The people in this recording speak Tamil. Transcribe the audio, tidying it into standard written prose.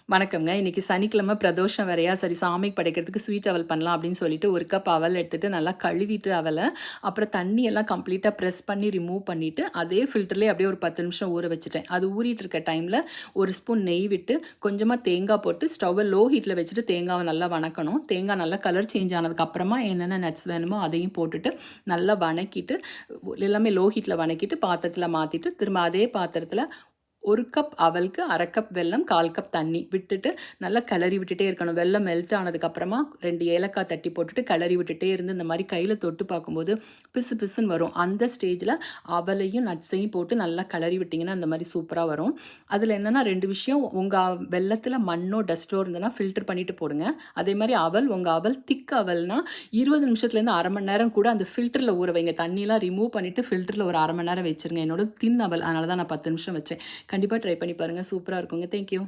வணக்கம்ங்க. இன்னைக்கு சனிக்கிழமை பிரதோஷம் வேறயா, சரி சாமிக்கு படைக்கிறதுக்கு ஸ்வீட் அவல் பண்ணலாம் அப்படின்னு சொல்லிட்டு 1 கப் அவல் எடுத்துட்டு நல்லா கழுவிட்டு அப்புறம் தண்ணி எல்லாம் கம்ப்ளீட்டா பிரஸ் பண்ணி ரிமூவ் பண்ணிட்டு, அதே ஃபில்டர்லயே அப்படியே ஒரு 10 நிமிஷம் ஊற வச்சுட்டேன். அது ஊறிட்டு இருக்க டைம்ல 1 ஸ்பூன் நெய் விட்டு, கொஞ்சமா தேங்காய் போட்டு ஸ்டவ்வ லோ ஹீட்ல வச்சுட்டு தேங்காவ நல்லா வணக்கணும். தேங்காய் நல்லா கலர் சேஞ்ச் ஆனதுக்கு அப்புறமா என்னென்ன நட்ஸ் வேணுமோ அதையும் போட்டுட்டு நல்லா வணக்கிட்டு, எல்லாமே லோ ஹீட்ல வணக்கிட்டு பாத்திரத்துல மாத்திட்டு, திரும்ப அதே பாத்திரத்துல 1 கப் அவலுக்கு 1/2 கப் வெல்லம், 1/4 கப் தண்ணி விட்டுட்டு நல்லா கிளறி விட்டுட்டே இருக்கணும். வெல்லம் மெல்ட் ஆனதுக்கப்புறமா 2 ஏலக்காய் தட்டி போட்டுட்டு கிளறி விட்டுட்டே இருந்து இந்த மாரி கையில தொட்டு பார்க்கும்போது பிசு பிசுன்னு வரும். அந்த ஸ்டேஜ்ல அவலையும், நட்ஸையும் போட்டு நல்லா கிளறி விட்டீங்கன்னா, அந்த மாரி சூப்பரா வரும். அதில என்னன்னா 2 விஷயம், உங்க வெல்லத்தில மண்ணோ, டஸ்ட்டோ இருந்ததுன்னா ஃபில்டர் பண்ணிட்டு போடுங்க. அதே மாரி உங்க அவல் திக் அவல்னா 20 நிமிஷத்துலேருந்து 1/2 மணி நேரம் கூட அந்த ஃபில்டர்ல ஊற வைங்க. தண்ணிலாம் ரிமூவ் பண்ணிட்டு ஃபில்டர்ல ஒரு 1/2 மணி நேரம் வச்சுருங்க. என்னோட தின் அவல், அதனால தான் நான் 10 நிமிஷம் வச்சேன். கண்டிப்பா ட்ரை பண்ணி பாருங்க. சூப்பரா இருக்குங்க. Thank you.